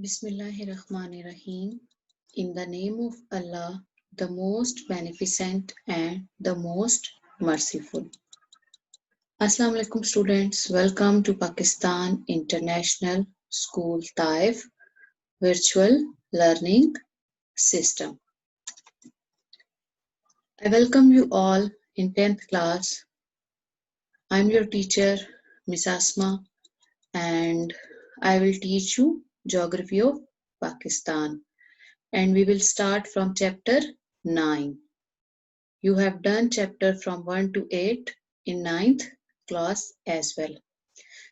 Bismillahirrahmanirrahim. In the name of Allah, the most beneficent and the most merciful. Assalamu alaikum students. Welcome to Pakistan International School Taif Virtual Learning System. I welcome you all in 10th class. I am your teacher, Miss Asma, and I will teach you Geography of Pakistan. And we will start from chapter 9. You have done chapter from 1 to 8 in 9th class as well.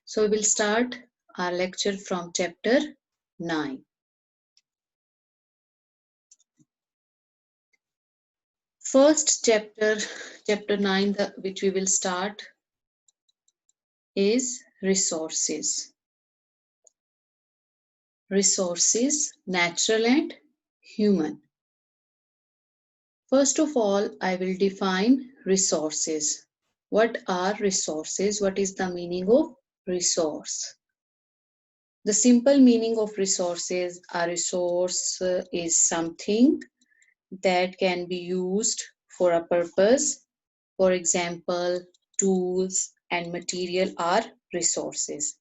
So we will start our lecture from chapter 9. First chapter 9, which we will start is resources. Resources, natural and human. First of all, I will define resources. What are resources? What is the meaning of resource? The simple meaning of resources, a resource is something that can be used for a purpose. For example, tools and material are resources.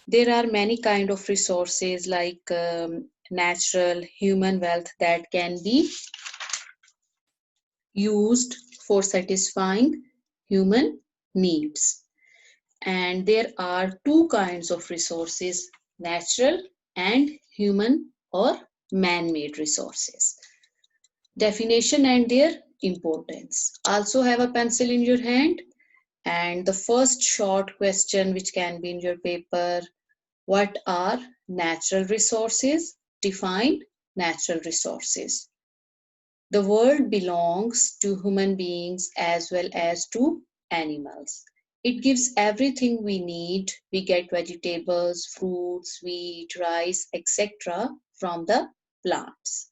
There are many kind of resources like natural, human wealth that can be used for satisfying human needs. And there are two kinds of resources, natural and human or man-made resources. Definition and their importance. Also have a pencil in your hand, and the first short question which can be in your paper, what are natural resources? Define natural resources. The world belongs to human beings as well as to animals. It gives everything we need. We get vegetables, fruits, wheat, rice, etc. from the plants.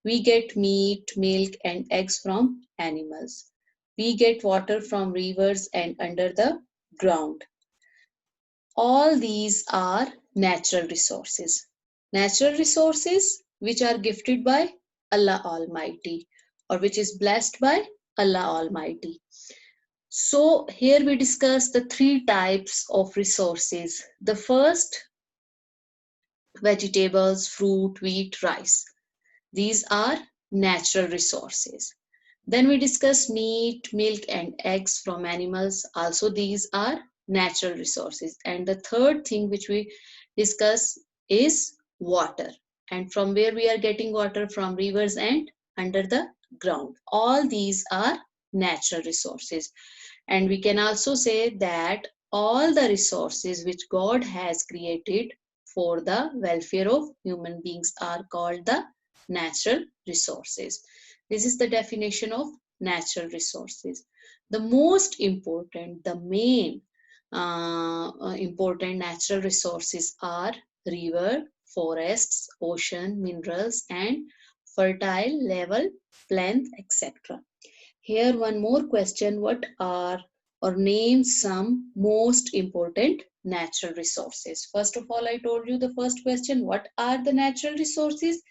We get meat, milk, and eggs from animals. We get water from rivers and under the ground. All these are natural resources. Natural resources which are gifted by Allah Almighty or which is blessed by Allah Almighty. So here we discuss the three types of resources. The first, vegetables, fruit, wheat, rice. These are natural resources. Then we discuss meat, milk, and eggs from animals. Also, these are natural resources. And the third thing which we discuss is water. And from where we are getting water? From rivers and under the ground. All these are natural resources. And we can also say that all the resources which God has created for the welfare of human beings are called the natural resources. This is the definition of natural resources. The most important, the main important natural resources are river, forests, ocean, minerals, and fertile level plants, etc. Here one more question, what are or name some most important natural resources? First of all, I told you the first question, what are the natural resources?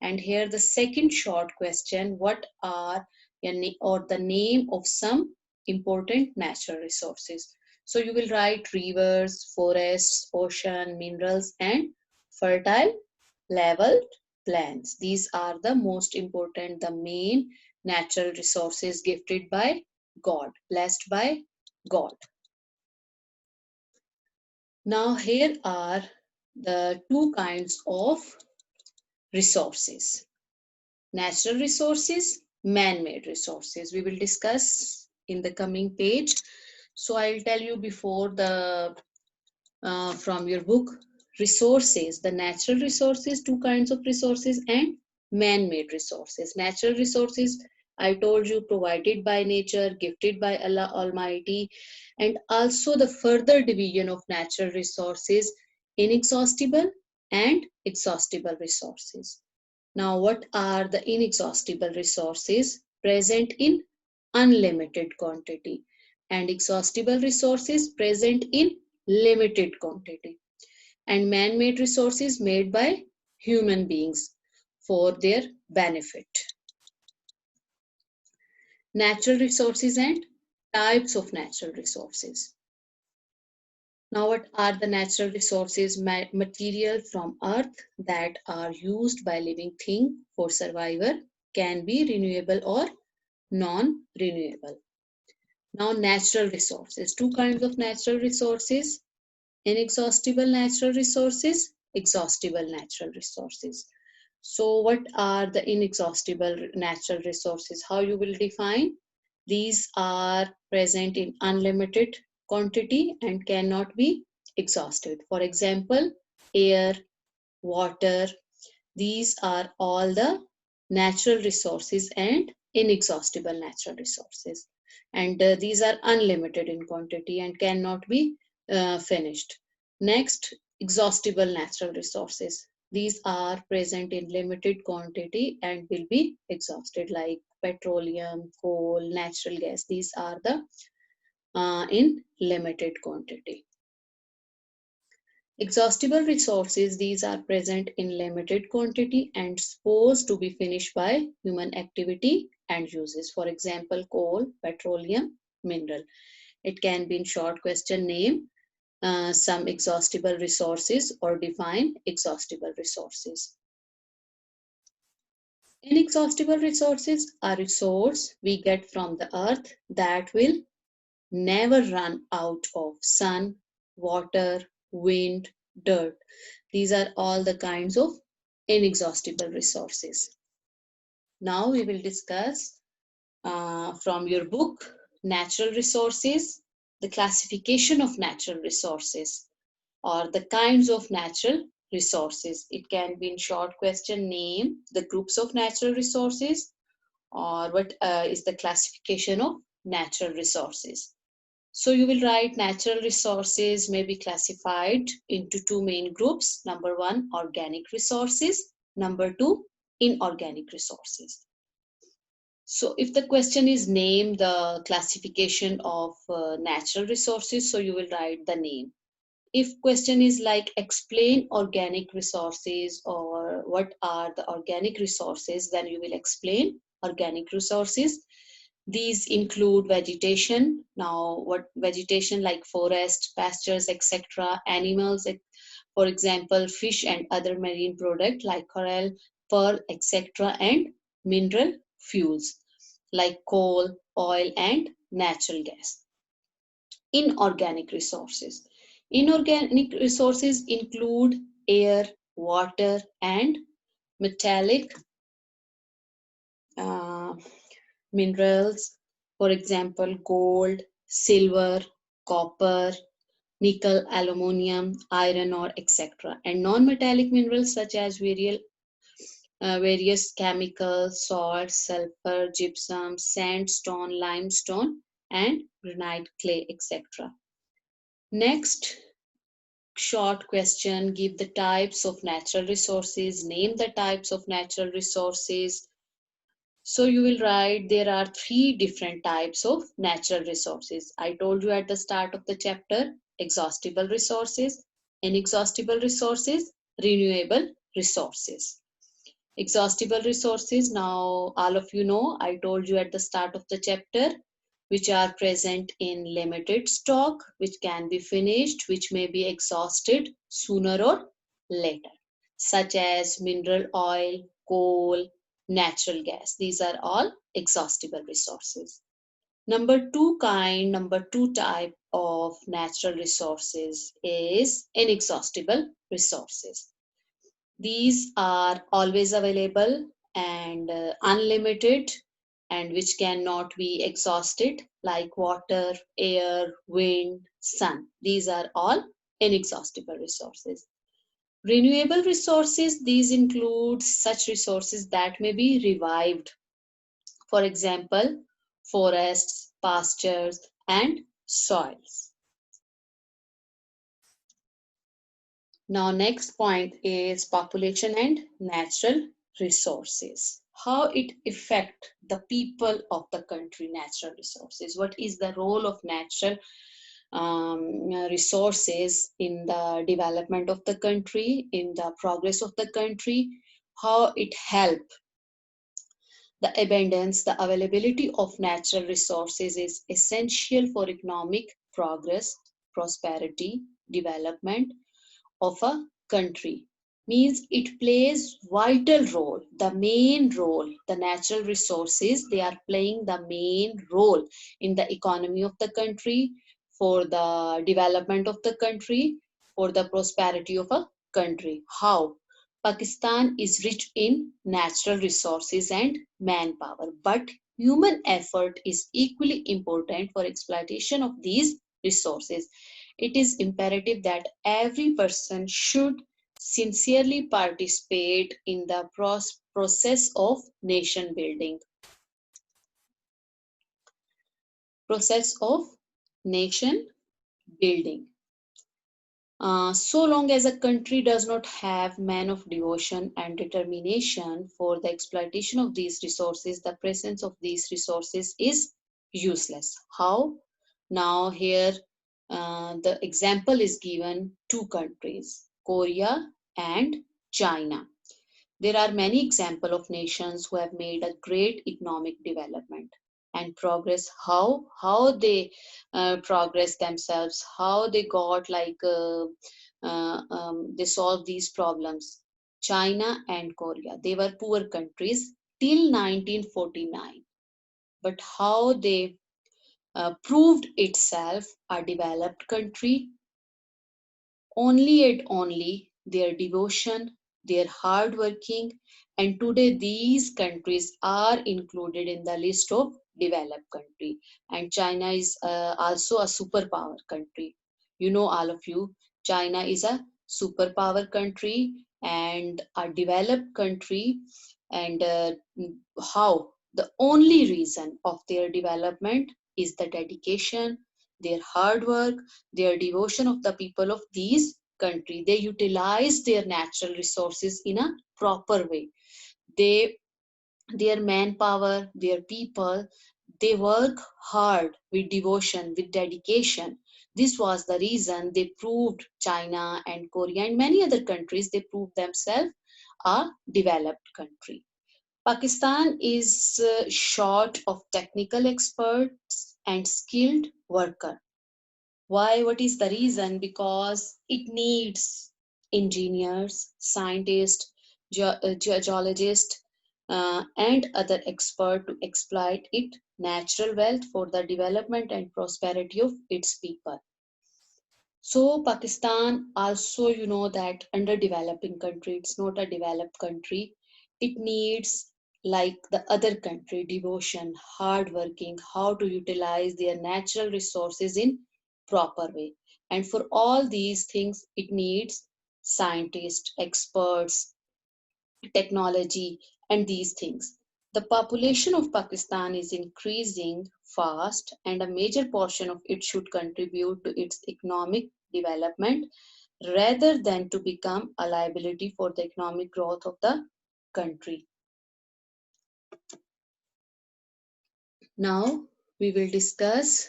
And here the second short question, what are or the name of some important natural resources? So you will write rivers, forests, ocean, minerals, and fertile level plants. These are the most important, the main natural resources gifted by God, blessed by God. Now here are the two kinds of resources. Natural resources, man-made resources. We will discuss in the coming page. So I'll tell you before the from your book, resources, the natural resources, two kinds of resources, and man-made resources. Natural resources, I told you, provided by nature, gifted by Allah Almighty, and also the further division of natural resources, inexhaustible and exhaustible resources. Now, what are the inexhaustible resources? Present in unlimited quantity, and exhaustible resources present in limited quantity. And man-made resources made by human beings for their benefit. Natural resources and types of natural resources. Now, what are the natural resources? Material from earth that are used by living thing for survival, can be renewable or non-renewable. Now, natural resources. Two kinds of natural resources: inexhaustible natural resources, exhaustible natural resources. So what are the inexhaustible natural resources? How you will define? These are present in unlimited quantity and cannot be exhausted. For example, air, water, these are all the natural resources and inexhaustible natural resources. And these are unlimited in quantity and cannot be finished. Next, exhaustible natural resources. These are present in limited quantity and will be exhausted, like petroleum, coal, natural gas. These are the in limited quantity. Exhaustible resources, these are present in limited quantity and supposed to be finished by human activity and uses. For example, coal, petroleum, mineral. It can be in short question name some exhaustible resources or define exhaustible resources. Inexhaustible resources are resources we get from the earth that will never run out of: sun, water, wind, dirt. These are all the kinds of inexhaustible resources. Now we will discuss from your book, Natural Resources, the classification of natural resources or the kinds of natural resources. It can be in short question name the groups of natural resources or what is the classification of natural resources. So you will write natural resources may be classified into two main groups. Number one, organic resources. Number two, inorganic resources. So if the question is name the classification of natural resources, so you will write the name. If question is like explain organic resources or what are the organic resources, then you will explain organic resources. These include vegetation. Now, what vegetation like forest, pastures, etc., animals, for example, fish and other marine products like coral, pearl, etc., and mineral fuels like coal, oil, and natural gas. Inorganic resources. Inorganic resources include air, water, and metallic uh, minerals, for example, gold, silver, copper, nickel, aluminum, iron ore, etc. And non-metallic minerals such as various chemicals, salt, sulfur, gypsum, sandstone, limestone, and granite clay, etc. Next, short question, give the types of natural resources, name the types of natural resources. So you will write there are three different types of natural resources. I told you at the start of the chapter: exhaustible resources, inexhaustible resources, renewable resources. Exhaustible resources, now all of you know, I told you at the start of the chapter, which are present in limited stock, which can be finished, which may be exhausted sooner or later, such as mineral oil, coal, natural gas. These are all exhaustible resources. Number two type of natural resources is inexhaustible resources. These are always available and unlimited and which cannot be exhausted, like water, air, wind, sun. These are all inexhaustible resources. Renewable resources, these include such resources that may be revived. For example, forests, pastures, and soils. Now, next point is population and natural resources. How it affect the people of the country, natural resources. What is the role of natural resources in the development of the country, in the progress of the country, how it help. The abundance, the availability of natural resources is essential for economic progress, prosperity, development of a country. Means it plays vital role, the main role. The natural resources, they are playing the main role in the economy of the country, for the development of the country, for the prosperity of a country. How? Pakistan is rich in natural resources and manpower, but human effort is equally important for exploitation of these resources. It is imperative that every person should sincerely participate in the process of nation building. Process of nation building. So long as a country does not have men of devotion and determination for the exploitation of these resources, the presence of these resources is useless. How? Now, here the example is given: two countries, Korea and China. There are many examples of nations who have made a great economic development and progress. How they progress themselves, how they got they solve these problems. China and Korea, they were poor countries till 1949, but how they proved itself a developed country only and only their devotion, their hard working, and today these countries are included in the list of developed country. And China is also a superpower country. You know, all of you, China is a superpower country and a developed country. And how? The only reason of their development is the dedication, their hard work, their devotion of the people of these country. They utilize their natural resources in a proper way. They, their manpower, their people, they work hard with devotion, with dedication. This was the reason they proved, China and Korea and many other countries, they proved themselves a developed country. Pakistan is short of technical experts and skilled workers. Why? What is the reason? Because it needs engineers, scientists, geologists, and other experts to exploit its natural wealth for the development and prosperity of its people. So Pakistan also, you know, that underdeveloping country, it's not a developed country. It needs, like the other country, devotion, hard working, how to utilize their natural resources in proper way. And for all these things, it needs scientists, experts, technology, and these things. The population of Pakistan is increasing fast, and a major portion of it should contribute to its economic development rather than to become a liability for the economic growth of the country. Now, we will discuss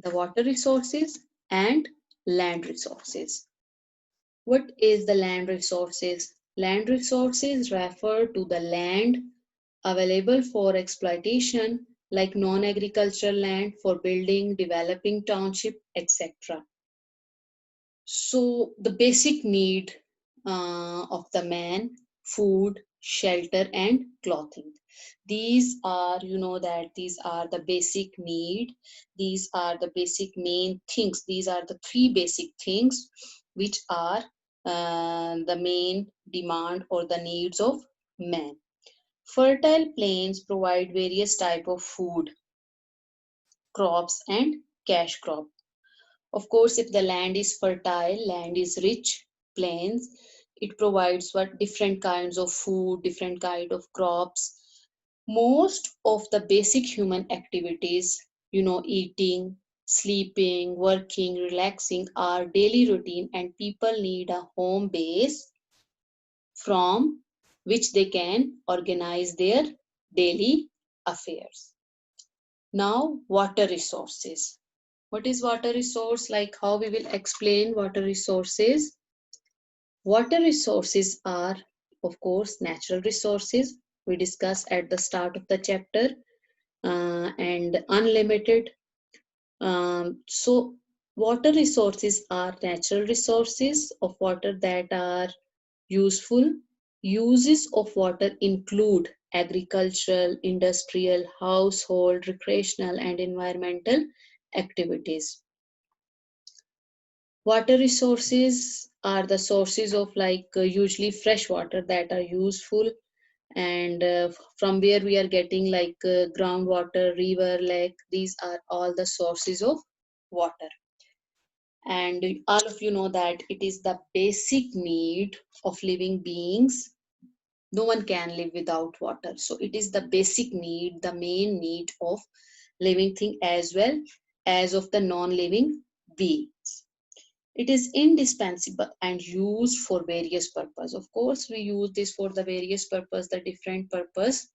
the water resources and land resources. What is the land resources? Land resources refer to the land available for exploitation, like non-agricultural land for building, developing township, etc. So the basic need of the man: food, shelter, and clothing. These are, you know, that these are the basic need. These are the basic main things. These are the three basic things which are the main demand or the needs of man. Fertile plains provide various type of food, crops, and cash crop. Of course, if the land is fertile, land is rich, plains, it provides what different kinds of food, different kind of crops. Most of the basic human activities, you know, eating, sleeping, working, relaxing, are daily routine, and people need a home base from which they can organize their daily affairs. Now, water resources. What is water resource? Like how we will explain water resources. Water resources are, of course, natural resources. We discussed at the start of the chapter, and unlimited. So water resources are natural resources of water that are useful. Uses of water include agricultural, industrial, household, recreational, and environmental activities. Water resources are the sources of usually fresh water that are useful, and from where we are getting groundwater, river, lake. These are all the sources of water. And all of you know that it is the basic need of living beings. No one can live without water. So it is the basic need, the main need of living thing as well as of the non-living beings. It is indispensable and used for various purpose. Of course, we use this for the various purpose, the different purpose,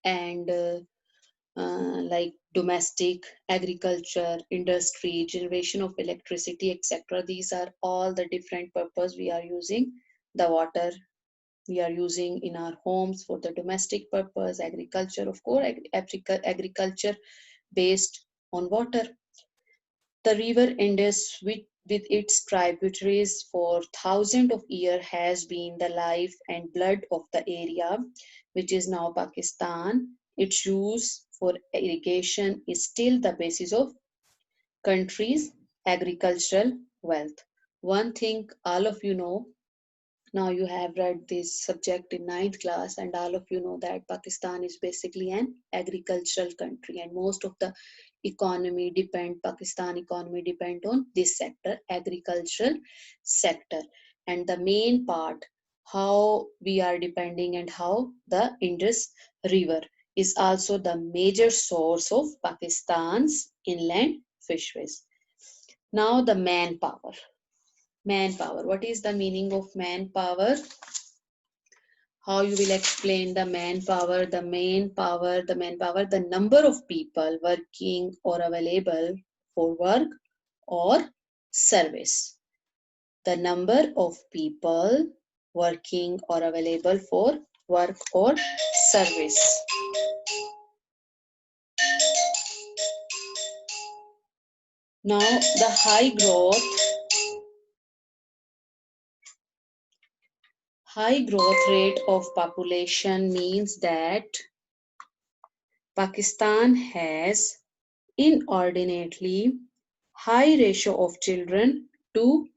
and like domestic, agriculture, industry, generation of electricity, etc. These are all the different purpose we are using the water. We are using in our homes for the domestic purpose, agriculture, of course, agriculture based on water. The river Indus, with its tributaries for thousands of years, has been the life and blood of the area, which is now Pakistan. Its use for irrigation is still the basis of country's agricultural wealth. One thing all of you know, now you have read this subject in ninth class, and all of you know that Pakistan is basically an agricultural country, and most of the Pakistan economy depend on this sector, agricultural sector. And the main part, how we are depending and how the Indus River is also the major source of Pakistan's inland fisheries. Now the manpower. Manpower. What is the meaning of manpower? How you will explain the manpower? The number of people working or available for work or service. The number of people working or available for work or service. Now the high growth rate of population means that Pakistan has inordinately high ratio of children to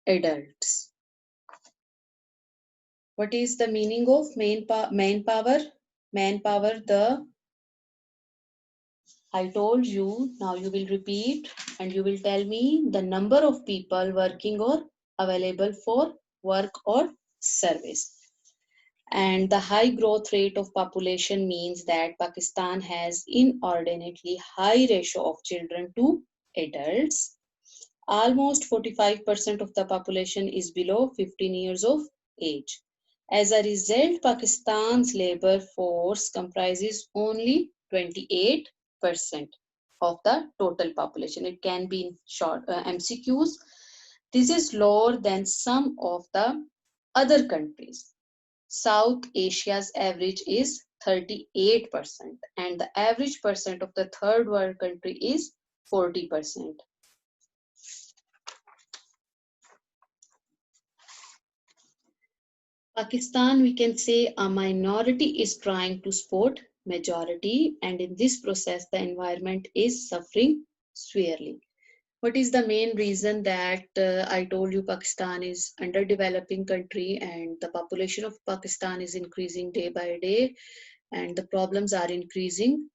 adults. What is the meaning of manpower? Manpower, I told you, now you will repeat and you will tell me the number of people working or available for work or service. And the high growth rate of population means that Pakistan has inordinately high ratio of children to adults. Almost 45% of the population is below 15 years of age. As a result, Pakistan's labor force comprises only 28% of the total population. It can be in short MCQs. This is lower than some of the other countries. South Asia's average is 38%, and the average percent of the third world country is 40%. Pakistan, we can say a minority is trying to support majority, and in this process, the environment is suffering severely. What is the main reason that I told you Pakistan is underdeveloping country and the population of Pakistan is increasing day by day and the problems are increasing?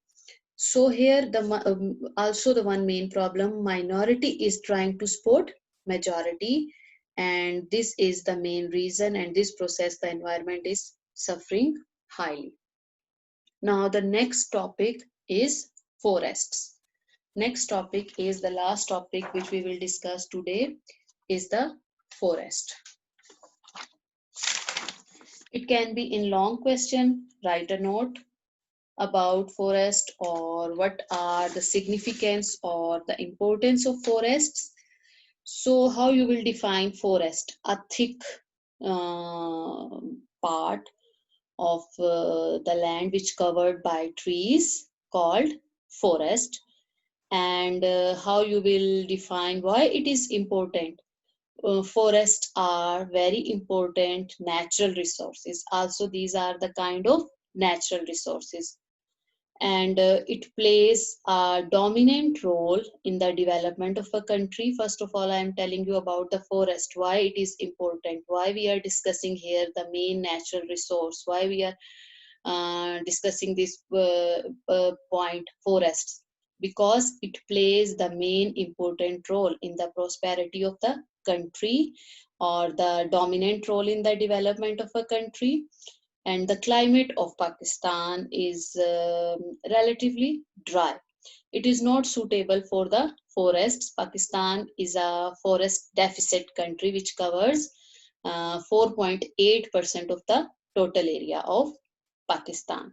So here also the one main problem, minority is trying to support majority, and this is the main reason, and this process the environment is suffering highly. Now the next topic is forests. Next topic is the last topic which we will discuss today is the forest. It can be in long question, write a note. about forest, or what are the significance or the importance of forests. So how you will define forest? A thick uh, part of the land which covered by trees called forest. And how you will define why it is important. Forests are very important natural resources. Also, these are the kind of natural resources, and it plays a dominant role in the development of a country. First of all, I am telling you about the forest, why it is important, why we are discussing here the main natural resource, why we are discussing this point, forests, because it plays the main important role in the prosperity of the country, or the dominant role in the development of a country. And the climate of Pakistan is relatively dry. It is not suitable for the forests. Pakistan is a forest deficit country which covers 4.8% of the total area of Pakistan.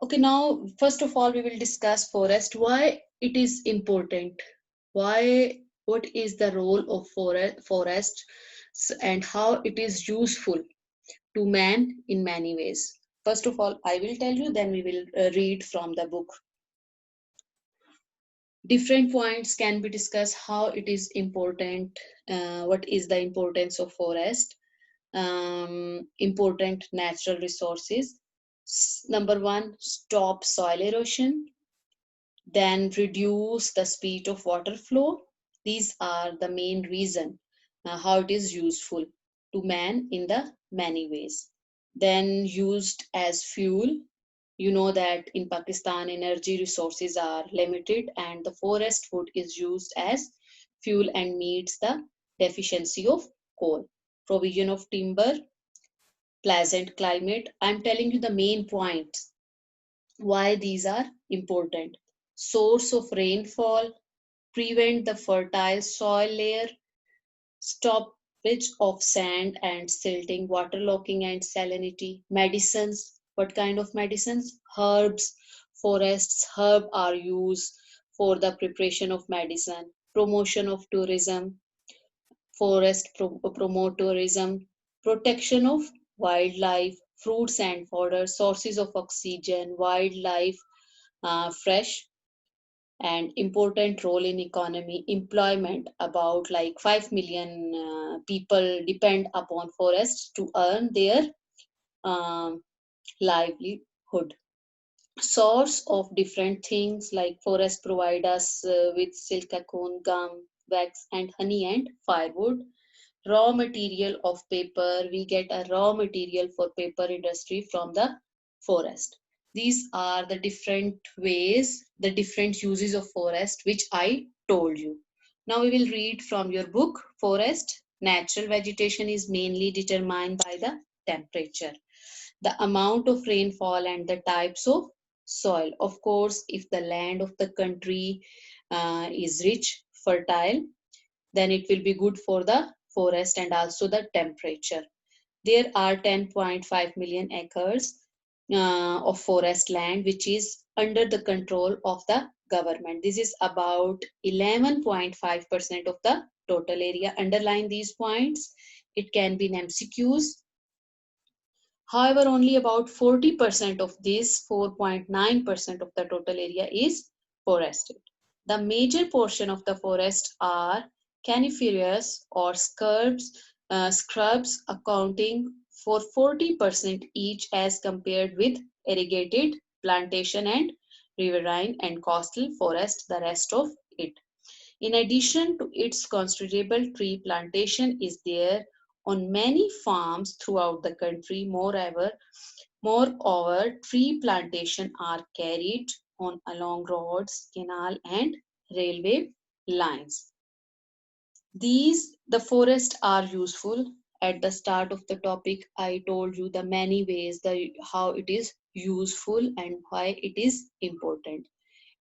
Okay, now first of all we will discuss forest, why it is important, why, what is the role of forest, and how it is useful to man in many ways. First of all, I will tell you, then we will read from the book. Different points can be discussed, how it is important, what is the importance of forest, important natural resources. Number one, stop soil erosion, then reduce the speed of water flow. These are the main reason how it is useful to man in the many ways. Then used as fuel. You know that in Pakistan energy resources are limited, and the forest wood is used as fuel and meets the deficiency of coal. Provision of timber, pleasant climate. I'm telling you the main points why these are important. Source of rainfall, prevent the fertile soil layer, stoppage of sand and silting, waterlogging and salinity. Medicines, what kind of medicines? Herbs, forests, herb are used for the preparation of medicine. Promotion of tourism, promote tourism. Protection of wildlife, fruits and fodder, sources of oxygen, wildlife, fresh, and important role in economy, employment. About like 5 million people depend upon forests to earn their um, livelihood. Source of different things, like forest provide us with silk, cocoon, gum, wax and honey and firewood. Raw material of paper, we get a raw material for paper industry from the forest. These are the different ways, the different uses of forest which I told you. Now we will read from your book. Forest, natural vegetation is mainly determined by the temperature, the amount of rainfall and the types of soil. Of course, if the land of the country is rich, fertile, then it will be good for the forest, and also the temperature. There are 10.5 million acres of forest land which is under the control of the government. This is about 11.5% of the total area. Underline these points. It can be in MCQs. However, only about 40% of this 4.9% of the total area is forested. The major portion of the forest are coniferous or scrubs accounting for 40% each, as compared with irrigated plantation and riverine and coastal forest, the rest of it. In addition to its considerable tree plantation is there on many farms throughout the country. Moreover, tree plantation are carried on along roads, canal and railway lines. The forests are useful. At the start of the topic, I told you the many ways, how it is useful and why it is important.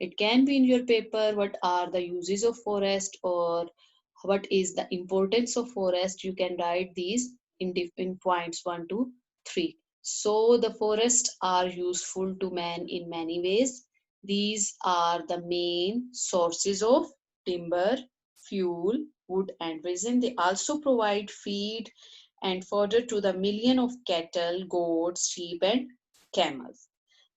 It can be in your paper, what are the uses of forest, or what is the importance of forest. You can write these in points 1 to 3. So the forests are useful to man in many ways. These are the main sources of timber, fuel, wood, and resin. They also provide feed and fodder to the million of cattle, goats, sheep, and camels.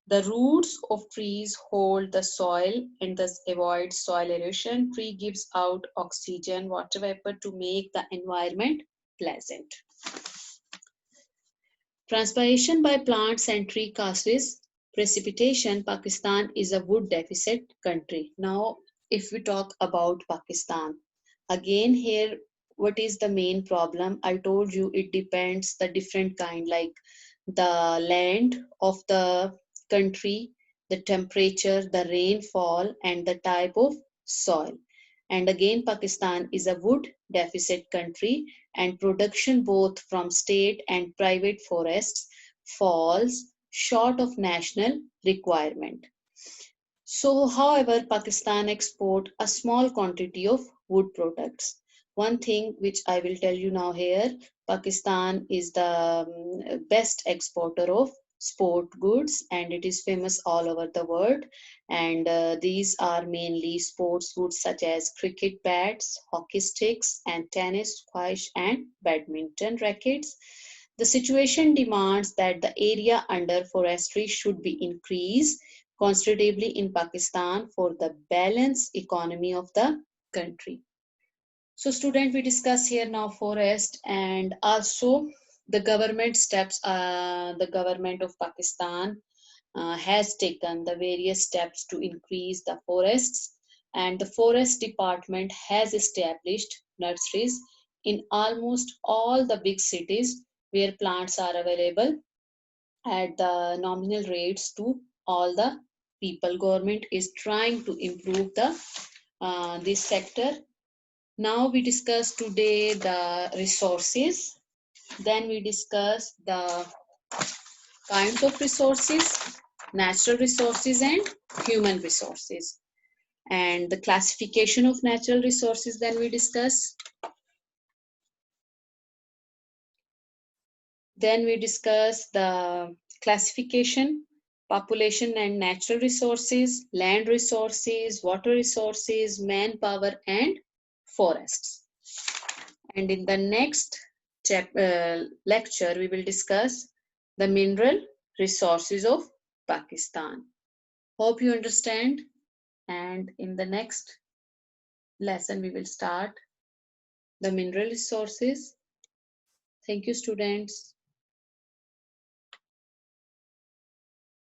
The roots of trees hold the soil and thus avoid soil erosion. Tree gives out oxygen, water vapor to make the environment pleasant. Transpiration by plants and tree causes precipitation. Pakistan is a wood deficit country. Now, if we talk about Pakistan, again here, what is the main problem? I told you it depends the different kind, like the land of the country, the temperature, the rainfall, and the type of soil. And again, Pakistan is a wood deficit country, and production both from state and private forests falls short of national requirement. So, however, Pakistan export a small quantity of wood products. One thing which I will tell you now here, Pakistan is the best exporter of sport goods and it is famous all over the world. And these are mainly sports goods such as cricket bats, hockey sticks, and tennis, squash, and badminton rackets. The situation demands that the area under forestry should be increased considerably in Pakistan for the balanced economy of the country. So student, we discuss here now forest and also the government steps, the government of Pakistan has taken the various steps to increase the forests and the forest department has established nurseries in almost all the big cities where plants are available at the nominal rates to all the people. Government is trying to improve the this sector. Now we discuss today the resources, then we discuss the kinds of resources, natural resources and human resources, and the classification of natural resources. Then we discuss, the classification, population and natural resources, land resources, water resources, manpower, and forests. And in the next lecture, we will discuss the mineral resources of Pakistan. Hope you understand. And in the next lesson, we will start the mineral resources. Thank you, students.